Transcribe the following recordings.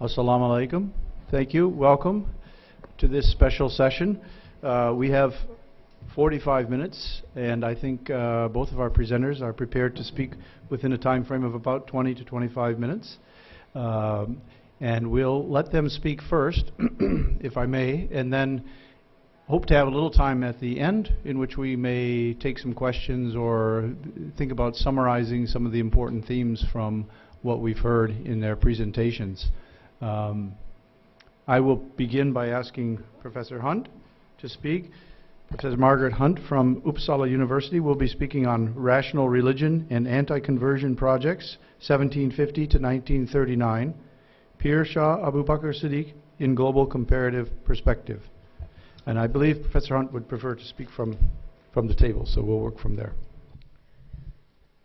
Assalamu alaikum. Thank you. Welcome to this special session. We have 45 minutes, and I think both of our presenters are prepared to speak within a time frame of about 20 to 25 minutes. And we'll let them speak first, if I may, and then hope to have a little time at the end in which we may take some questions or think about summarizing some of the important themes from what we've heard in their presentations. I will begin by asking Professor Hunt to speak. Professor Margaret Hunt from UPPsala University will be speaking on rational religion and anti-conversion projects, 1750 to 1939, Pir Shah Abu Bakr Siddique in global comparative perspective. And I believe Professor Hunt would prefer to speak from the table, so we'll work from there.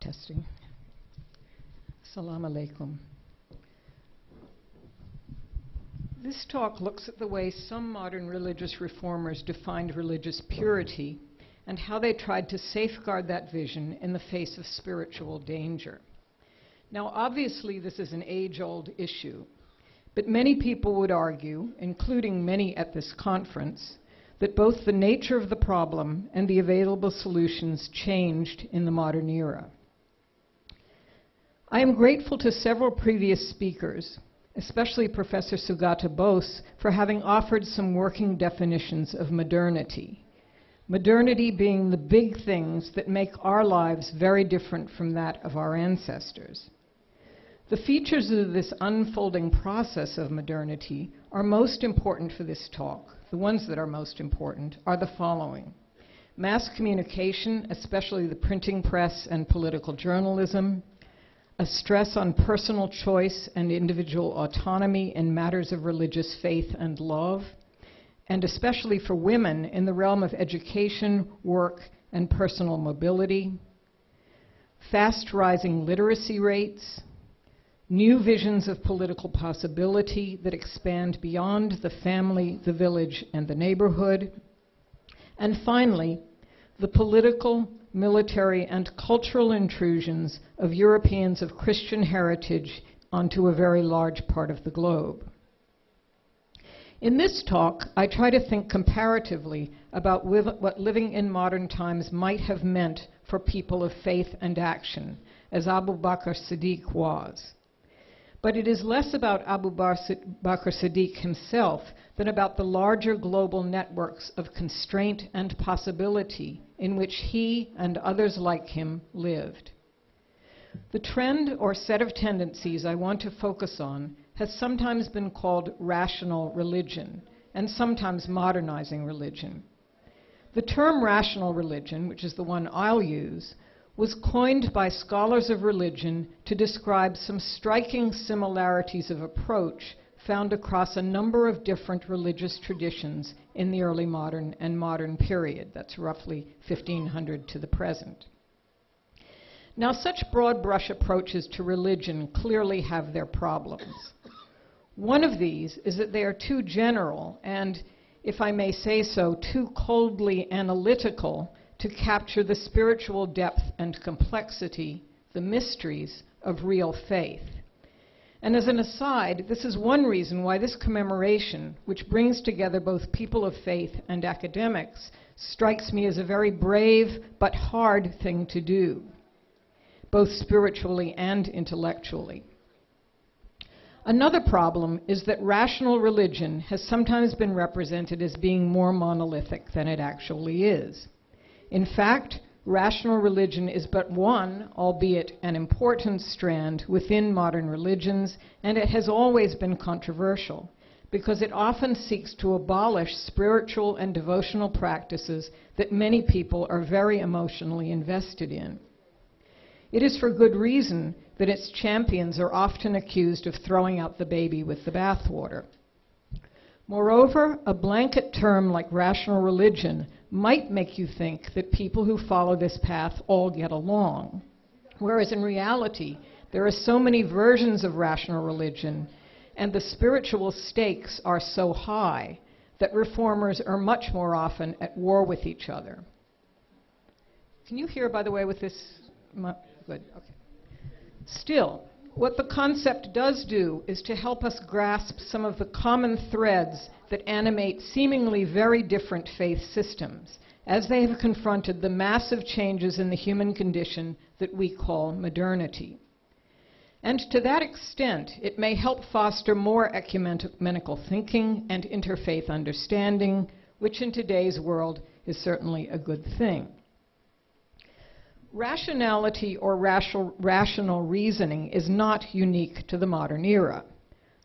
Testing. Assalamu alaikum. This talk looks at the way some modern religious reformers defined religious purity and how they tried to safeguard that vision in the face of spiritual danger. Now, obviously, this is an age-old issue, but many people would argue, including many at this conference, that both the nature of the problem and the available solutions changed in the modern era. I am grateful to several previous speakers, especially Professor Sugata Bose, for having offered some working definitions of modernity. Modernity being the big things that make our lives very different from that of our ancestors. The features of this unfolding process of modernity are most important for this talk. The ones that are most important are the following: mass communication, especially the printing press and political journalism, a stress on personal choice and individual autonomy in matters of religious faith and love, and especially for women in the realm of education, work, and personal mobility, fast rising literacy rates, new visions of political possibility that expand beyond the family, the village, and the neighborhood, and finally, the political, military, and cultural intrusions of Europeans of Christian heritage onto a very large part of the globe. In this talk, I try to think comparatively about what living in modern times might have meant for people of faith and action, as Abu Bakr Siddique was. But it is less about Abu Bakr Siddique himself than about the larger global networks of constraint and possibility in which he and others like him lived. The trend or set of tendencies I want to focus on has sometimes been called rational religion and sometimes modernizing religion. The term rational religion, which is the one I'll use, was coined by scholars of religion to describe some striking similarities of approach found across a number of different religious traditions in the early modern and modern period. That's roughly 1500 to the present. Now, such broad brush approaches to religion clearly have their problems. One of these is that they are too general and, if I may say so, too coldly analytical to capture the spiritual depth and complexity, the mysteries of real faith. And as an aside, this is one reason why this commemoration, which brings together both people of faith and academics, strikes me as a very brave but hard thing to do, both spiritually and intellectually. Another problem is that rational religion has sometimes been represented as being more monolithic than it actually is. In fact, rational religion is but one, albeit an important strand within modern religions, and it has always been controversial because it often seeks to abolish spiritual and devotional practices that many people are very emotionally invested in. It is for good reason that its champions are often accused of throwing out the baby with the bathwater. Moreover, a blanket term like rational religion might make you think that people who follow this path all get along, whereas in reality, there are so many versions of rational religion, and the spiritual stakes are so high that reformers are much more often at war with each other. Can you hear, by the way, with this? Good, okay. Still, What the concept does do is to help us grasp some of the common threads that animate seemingly very different faith systems as they have confronted the massive changes in the human condition that we call modernity. And to that extent, it may help foster more ecumenical thinking and interfaith understanding, which in today's world is certainly a good thing. Rationality or rational reasoning is not unique to the modern era.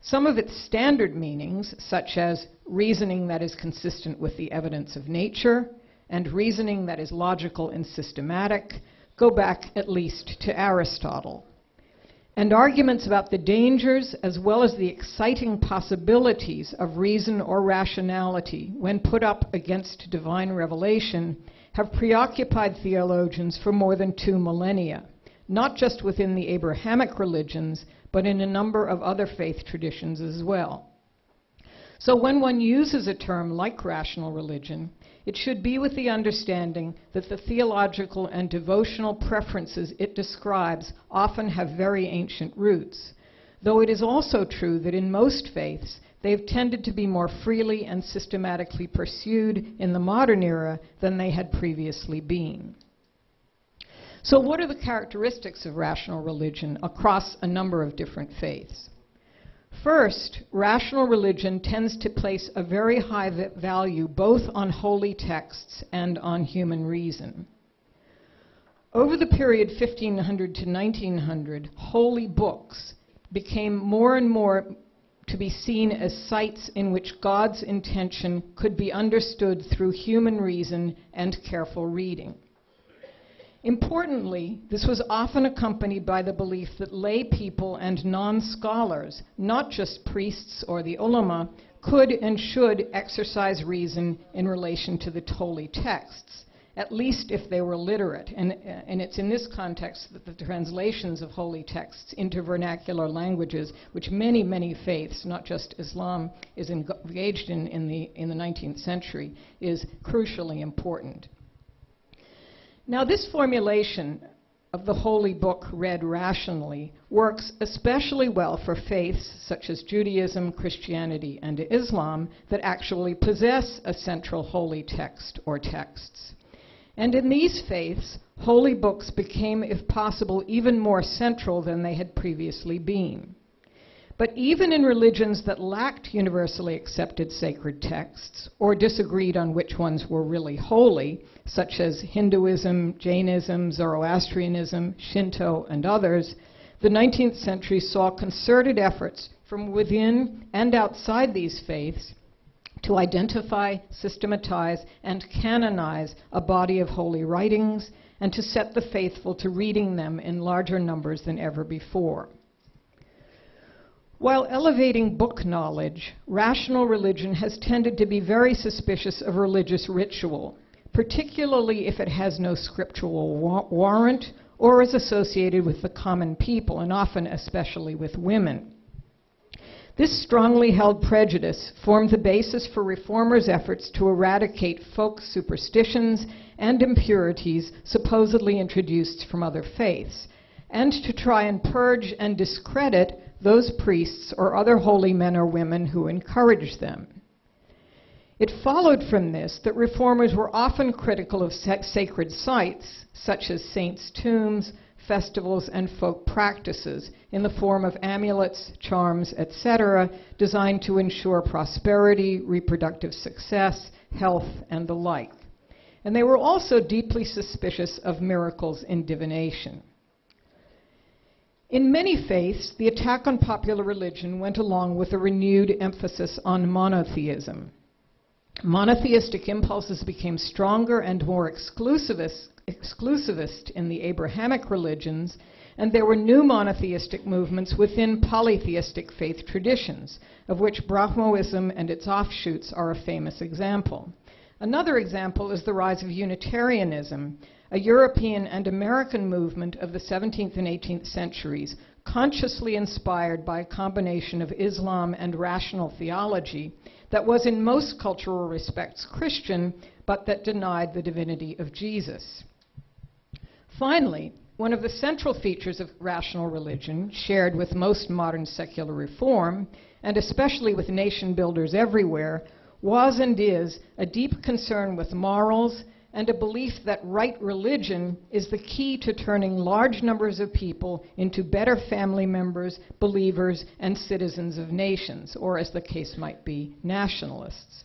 Some of its standard meanings, such as reasoning that is consistent with the evidence of nature and reasoning that is logical and systematic, go back at least to Aristotle. And arguments about the dangers as well as the exciting possibilities of reason or rationality when put up against divine revelation have preoccupied theologians for more than 2 millennia, not just within the Abrahamic religions, but in a number of other faith traditions as well. So when one uses a term like rational religion, it should be with the understanding that the theological and devotional preferences it describes often have very ancient roots, though it is also true that in most faiths, they've tended to be more freely and systematically pursued in the modern era than they had previously been. So what are the characteristics of rational religion across a number of different faiths? First, rational religion tends to place a very high value both on holy texts and on human reason. Over the period 1500 to 1900, holy books became more and more to be seen as sites in which God's intention could be understood through human reason and careful reading. Importantly, this was often accompanied by the belief that lay people and non-scholars, not just priests or the ulama, could and should exercise reason in relation to the holy texts, at least if they were literate. And it's in this context that the translations of holy texts into vernacular languages, which many, many faiths, not just Islam, is engaged in the 19th century, is crucially important. Now, this formulation of the holy book read rationally works especially well for faiths such as Judaism, Christianity, and Islam that actually possess a central holy text or texts. And in these faiths, holy books became, if possible, even more central than they had previously been. But even in religions that lacked universally accepted sacred texts or disagreed on which ones were really holy, such as Hinduism, Jainism, Zoroastrianism, Shinto, and others, the 19th century saw concerted efforts from within and outside these faiths to identify, systematize, and canonize a body of holy writings and to set the faithful to reading them in larger numbers than ever before. While elevating book knowledge, rational religion has tended to be very suspicious of religious ritual, particularly if it has no scriptural warrant or is associated with the common people, and often especially with women. This strongly held prejudice formed the basis for reformers' efforts to eradicate folk superstitions and impurities supposedly introduced from other faiths, and to try and purge and discredit those priests or other holy men or women who encouraged them. It followed from this that reformers were often critical of sacred sites, such as saints' tombs, festivals, and folk practices in the form of amulets, charms, etc., designed to ensure prosperity, reproductive success, health, and the like. And they were also deeply suspicious of miracles in divination. In many faiths, the attack on popular religion went along with a renewed emphasis on monotheism. Monotheistic impulses became stronger and more exclusivist in the Abrahamic religions, and there were new monotheistic movements within polytheistic faith traditions, of which Brahmoism and its offshoots are a famous example. Another example is the rise of Unitarianism, a European and American movement of the 17th and 18th centuries, consciously inspired by a combination of Islam and rational theology that was in most cultural respects Christian, but that denied the divinity of Jesus. Finally, One of the central features of rational religion, shared with most modern secular reform, and especially with nation builders everywhere, was and is a deep concern with morals and a belief that right religion is the key to turning large numbers of people into better family members, believers, and citizens of nations, or as the case might be, nationalists.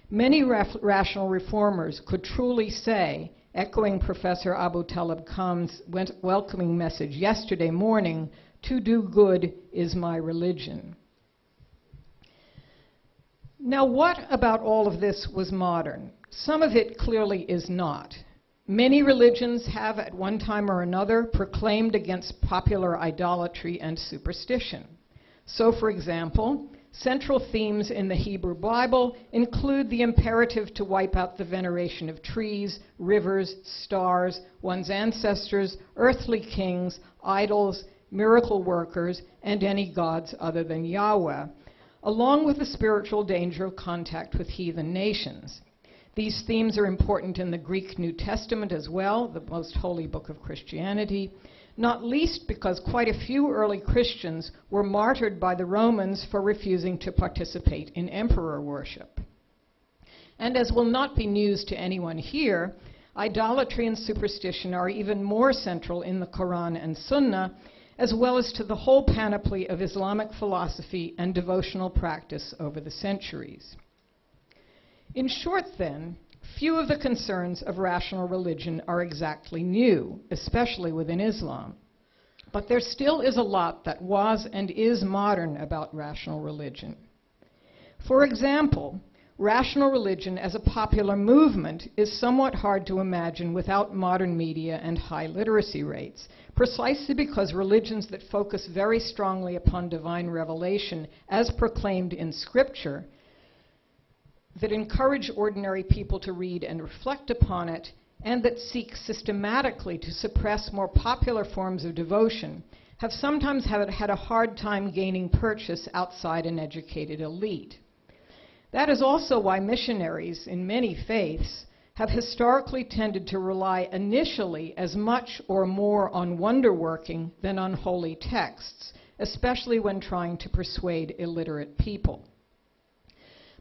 Many rational reformers could truly say, echoing Professor Abu Talib Khan's welcoming message yesterday morning, "To do good is my religion." Now, what about all of this was modern? Some of it clearly is not. Many religions have, at one time or another, proclaimed against popular idolatry and superstition. So, for example, central themes in the Hebrew Bible include the imperative to wipe out the veneration of trees, rivers, stars, one's ancestors, earthly kings, idols, miracle workers, and any gods other than Yahweh, along with the spiritual danger of contact with heathen nations. These themes are important in the Greek New Testament as well, the most holy book of Christianity, not least because quite a few early Christians were martyred by the Romans for refusing to participate in emperor worship. And as will not be news to anyone here, idolatry and superstition are even more central in the Quran and Sunnah, as well as to the whole panoply of Islamic philosophy and devotional practice over the centuries. In short, then, few of the concerns of rational religion are exactly new, especially within Islam. But there still is a lot that was and is modern about rational religion. For example, rational religion as a popular movement is somewhat hard to imagine without modern media and high literacy rates, precisely because religions that focus very strongly upon divine revelation as proclaimed in Scripture, that encourage ordinary people to read and reflect upon it, and that seek systematically to suppress more popular forms of devotion, have sometimes had a hard time gaining purchase outside an educated elite. That is also why missionaries in many faiths have historically tended to rely initially as much or more on wonder-working than on holy texts, especially when trying to persuade illiterate people.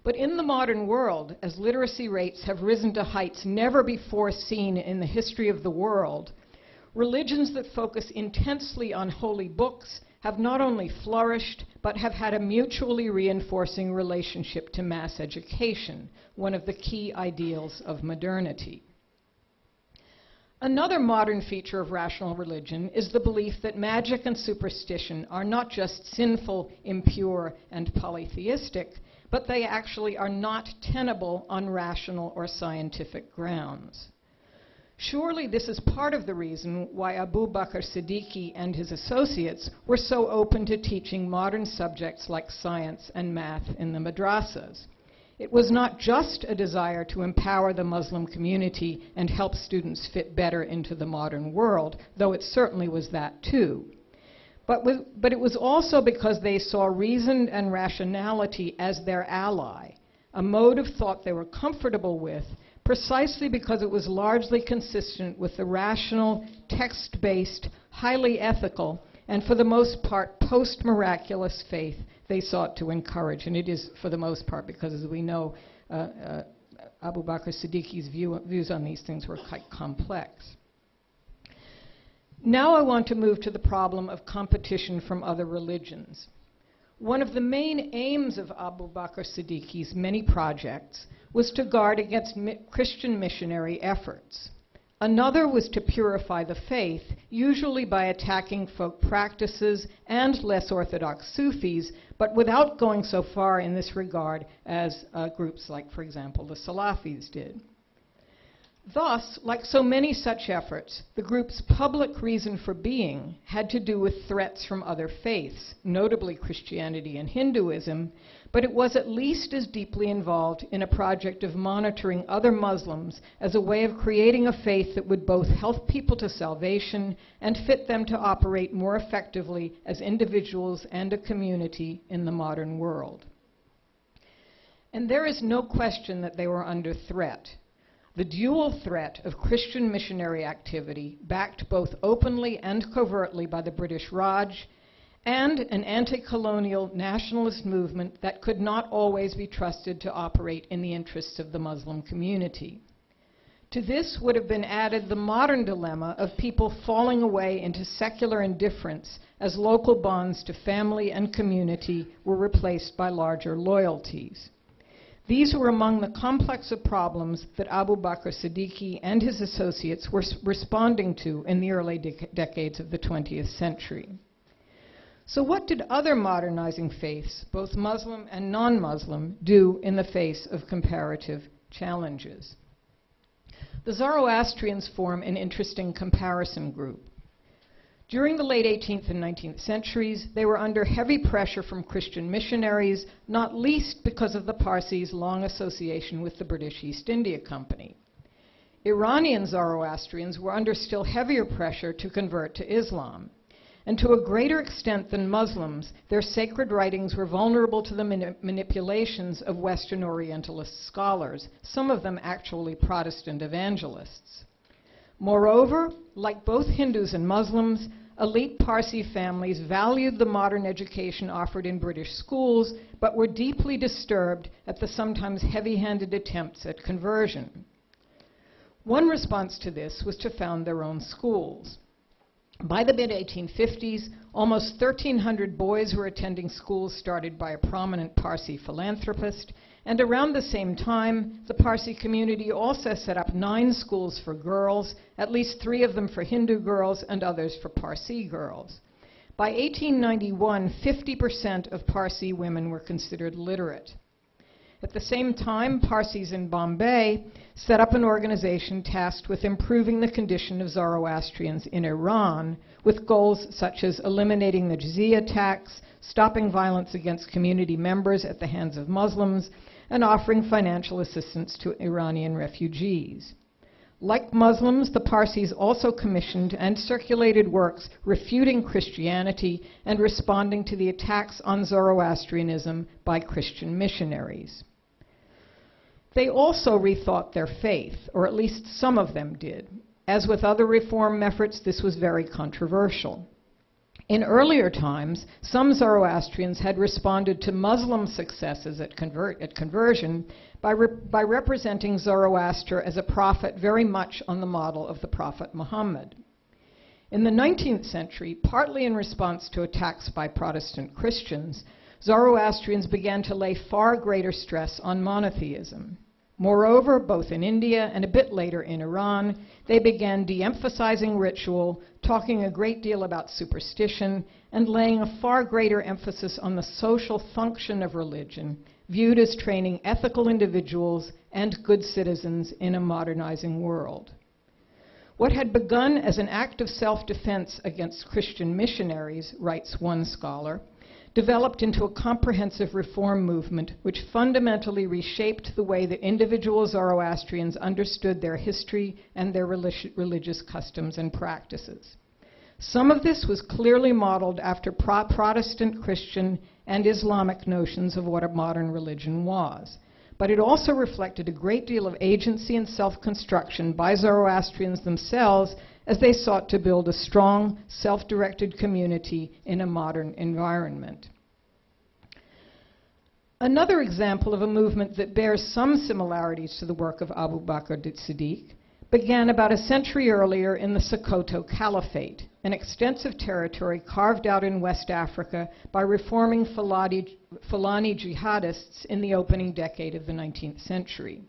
But in the modern world, as literacy rates have risen to heights never before seen in the history of the world, religions that focus intensely on holy books have not only flourished, but have had a mutually reinforcing relationship to mass education, one of the key ideals of modernity. Another modern feature of rational religion is the belief that magic and superstition are not just sinful, impure, and polytheistic, but they actually are not tenable on rational or scientific grounds. Surely this is part of the reason why Abu Bakr Siddique and his associates were so open to teaching modern subjects like science and math in the madrasas. It was not just a desire to empower the Muslim community and help students fit better into the modern world, though it certainly was that too. But it was also because they saw reason and rationality as their ally, a mode of thought they were comfortable with, precisely because it was largely consistent with the rational, text-based, highly ethical, and for the most part post-miraculous faith they sought to encourage. And it is for the most part because, as we know, Abu Bakr Siddique's views on these things were quite complex. Now I want to move to the problem of competition from other religions. One of the main aims of Abu Bakr Siddique's many projects was to guard against Christian missionary efforts. Another was to purify the faith, usually by attacking folk practices and less orthodox Sufis, but without going so far in this regard as groups like, for example, the Salafis did. Thus, like so many such efforts, the group's public reason for being had to do with threats from other faiths, notably Christianity and Hinduism, but it was at least as deeply involved in a project of monitoring other Muslims as a way of creating a faith that would both help people to salvation and fit them to operate more effectively as individuals and a community in the modern world. And there is no question that they were under threat. the dual threat of Christian missionary activity, backed both openly and covertly by the British Raj, and an anti-colonial nationalist movement that could not always be trusted to operate in the interests of the Muslim community. To this would have been added the modern dilemma of people falling away into secular indifference as local bonds to family and community were replaced by larger loyalties. These were among the complex of problems that Abu Bakr Siddique and his associates were responding to in the early decades of the 20th century. So what did other modernizing faiths, both Muslim and non-Muslim, do in the face of comparative challenges? The Zoroastrians form an interesting comparison group. During the late 18th and 19th centuries, they were under heavy pressure from Christian missionaries, not least because of the Parsis' long association with the British East India Company. Iranian Zoroastrians were under still heavier pressure to convert to Islam. And to a greater extent than Muslims, their sacred writings were vulnerable to the manipulations of Western Orientalist scholars, some of them actually Protestant evangelists. Moreover, like both Hindus and Muslims, elite Parsi families valued the modern education offered in British schools, but were deeply disturbed at the sometimes heavy-handed attempts at conversion. One response to this was to found their own schools. By the mid-1850s, almost 1,300 boys were attending schools started by a prominent Parsi philanthropist, and around the same time, the Parsi community also set up 9 schools for girls, at least 3 of them for Hindu girls and others for Parsi girls. By 1891, 50% of Parsi women were considered literate. At the same time, Parsis in Bombay set up an organization tasked with improving the condition of Zoroastrians in Iran, with goals such as eliminating the jizya tax, stopping violence against community members at the hands of Muslims, and offering financial assistance to Iranian refugees. Like Muslims, the Parsis also commissioned and circulated works refuting Christianity and responding to the attacks on Zoroastrianism by Christian missionaries. They also rethought their faith, or at least some of them did. As with other reform efforts, this was very controversial. In earlier times, some Zoroastrians had responded to Muslim successes at conversion by representing Zoroaster as a prophet very much on the model of the Prophet Muhammad. In the 19th century, partly in response to attacks by Protestant Christians, Zoroastrians began to lay far greater stress on monotheism. Moreover, both in India and a bit later in Iran, they began de-emphasizing ritual, talking a great deal about superstition, and laying a far greater emphasis on the social function of religion, viewed as training ethical individuals and good citizens in a modernizing world. What had begun as an act of self-defense against Christian missionaries, writes one scholar, developed into a comprehensive reform movement which fundamentally reshaped the way that individual Zoroastrians understood their history and their religious customs and practices. Some of this was clearly modeled after Protestant, Christian, and Islamic notions of what a modern religion was. But it also reflected a great deal of agency and self-construction by Zoroastrians themselves as they sought to build a strong, self-directed community in a modern environment. Another example of a movement that bears some similarities to the work of Abu Bakr Siddique began about a century earlier in the Sokoto Caliphate, an extensive territory carved out in West Africa by reforming Fulani jihadists in the opening decade of the 19th century.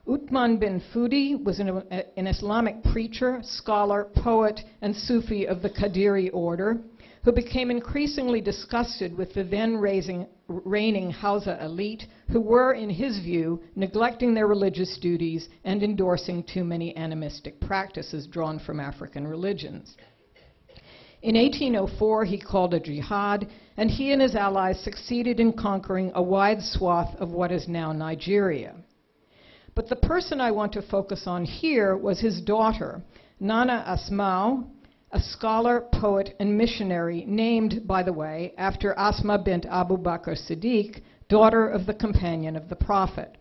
Uthman bin Fudi was an Islamic preacher, scholar, poet, and Sufi of the Qadiri order, who became increasingly disgusted with the then reigning Hausa elite, who were, in his view, neglecting their religious duties and endorsing too many animistic practices drawn from African religions. In 1804, he called a jihad, and he and his allies succeeded in conquering a wide swath of what is now Nigeria. But the person I want to focus on here was his daughter, Nana Asma'u, a scholar, poet, and missionary named, by the way, after Asma bint Abu Bakr Siddique, daughter of the companion of the Prophet.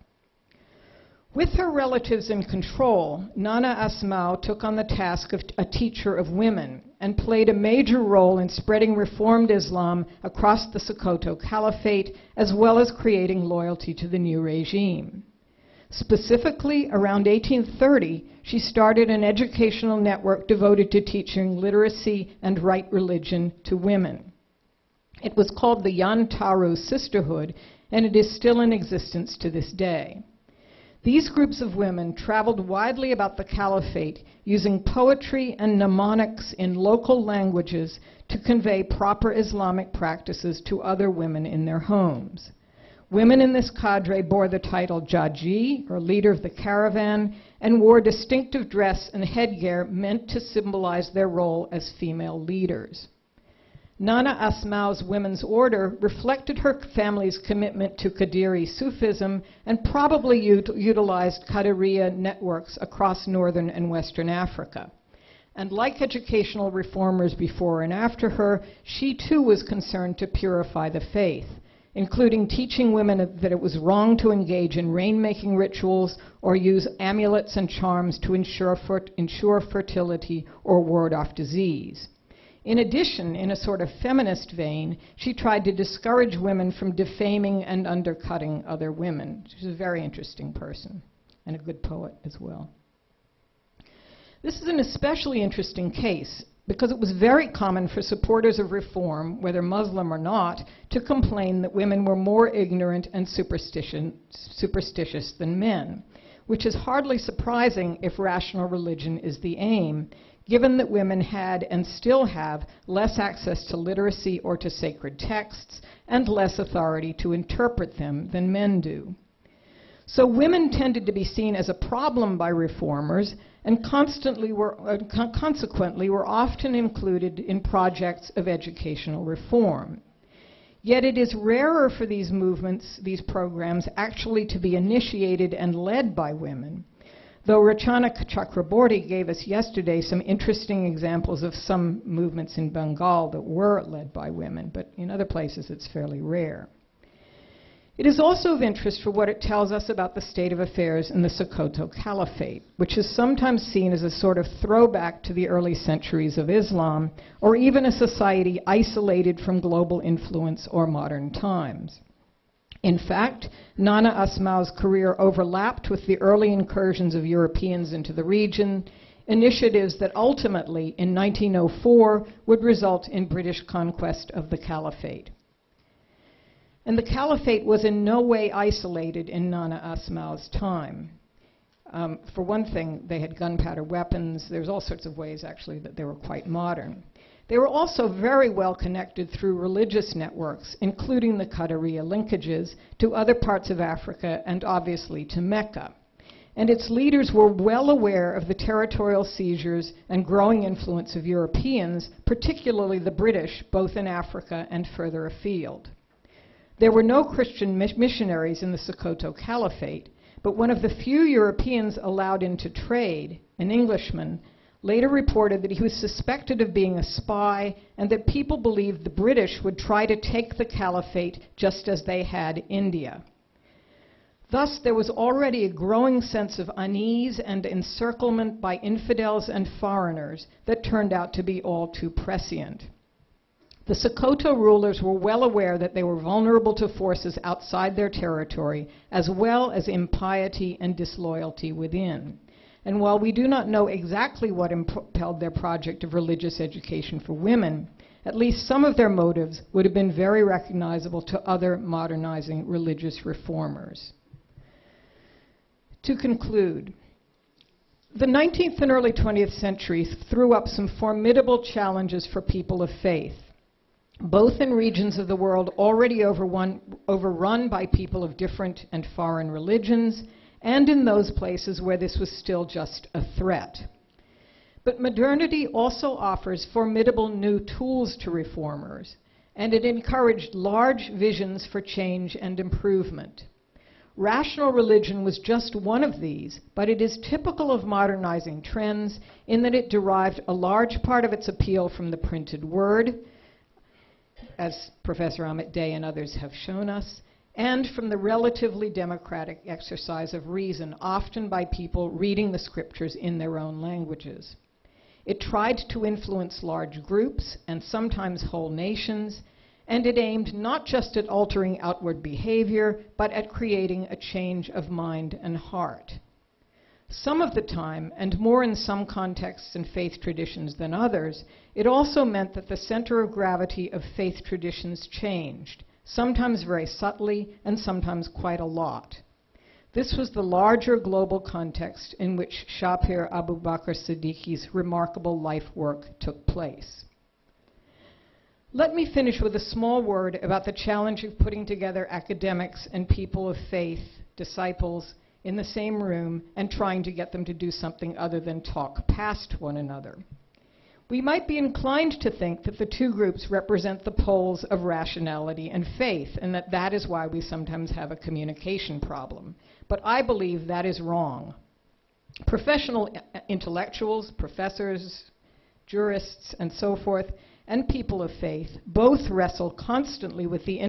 With her relatives in control, Nana Asmau took on the task of a teacher of women and played a major role in spreading Reformed Islam across the Sokoto Caliphate, as well as creating loyalty to the new regime. Specifically, around 1830, she started an educational network devoted to teaching literacy and right religion to women. It was called the Yan Taro Sisterhood, and it is still in existence to this day. These groups of women traveled widely about the caliphate using poetry and mnemonics in local languages to convey proper Islamic practices to other women in their homes. Women in this cadre bore the title Jaji, or leader of the caravan, and wore distinctive dress and headgear meant to symbolize their role as female leaders. Nana Asmau's women's order reflected her family's commitment to Qadiri Sufism and probably utilized Qadiriya networks across northern and western Africa. And like educational reformers before and after her, she too was concerned to purify the faith, including teaching women that it was wrong to engage in rain-making rituals or use amulets and charms to ensure fertility or ward off disease. In addition, in a sort of feminist vein, she tried to discourage women from defaming and undercutting other women. She's a very interesting person and a good poet as well. This is an especially interesting case because it was very common for supporters of reform, whether Muslim or not, to complain that women were more ignorant and superstitious than men, which is hardly surprising if rational religion is the aim, given that women had and still have less access to literacy or to sacred texts and less authority to interpret them than men do. So women tended to be seen as a problem by reformers and consequently were often included in projects of educational reform. Yet it is rarer for these movements, these programs, actually to be initiated and led by women. Though Rachana Chakraborty gave us yesterday some interesting examples of some movements in Bengal that were led by women, but in other places it's fairly rare. It is also of interest for what it tells us about the state of affairs in the Sokoto Caliphate, which is sometimes seen as a sort of throwback to the early centuries of Islam, or even a society isolated from global influence or modern times. In fact, Nana Asmau's career overlapped with the early incursions of Europeans into the region, initiatives that ultimately, in 1904, would result in British conquest of the Caliphate. And the Caliphate was in no way isolated in Nana Asmau's time. For one thing, they had gunpowder weapons. There's all sorts of ways, actually, that they were quite modern. They were also very well connected through religious networks, including the Qadiriya linkages to other parts of Africa and obviously to Mecca. And its leaders were well aware of the territorial seizures and growing influence of Europeans, particularly the British, both in Africa and further afield. There were no Christian missionaries in the Sokoto Caliphate, but one of the few Europeans allowed into trade, an Englishman, later reported that he was suspected of being a spy and that people believed the British would try to take the Caliphate just as they had India. Thus, there was already a growing sense of unease and encirclement by infidels and foreigners that turned out to be all too prescient. The Sokoto rulers were well aware that they were vulnerable to forces outside their territory, as well as impiety and disloyalty within. And while we do not know exactly what impelled their project of religious education for women, at least some of their motives would have been very recognizable to other modernizing religious reformers. To conclude, the 19th and early 20th centuries threw up some formidable challenges for people of faith, both in regions of the world already overrun by people of different and foreign religions, and in those places where this was still just a threat. But modernity also offers formidable new tools to reformers, and it encouraged large visions for change and improvement. Rational religion was just one of these, but it is typical of modernizing trends in that it derived a large part of its appeal from the printed word, as Professor Amit Dey and others have shown us, and from the relatively democratic exercise of reason, often by people reading the scriptures in their own languages. It tried to influence large groups and sometimes whole nations, and it aimed not just at altering outward behavior, but at creating a change of mind and heart. Some of the time, and more in some contexts and faith traditions than others, it also meant that the center of gravity of faith traditions changed, sometimes very subtly and sometimes quite a lot. This was the larger global context in which Shah Abu Bakr Siddique's remarkable life work took place. Let me finish with a small word about the challenge of putting together academics and people of faith, disciples, in the same room and trying to get them to do something other than talk past one another. We might be inclined to think that the two groups represent the poles of rationality and faith, and that that is why we sometimes have a communication problem. But I believe that is wrong. Professional intellectuals, professors, jurists, and so forth, and people of faith both wrestle constantly with the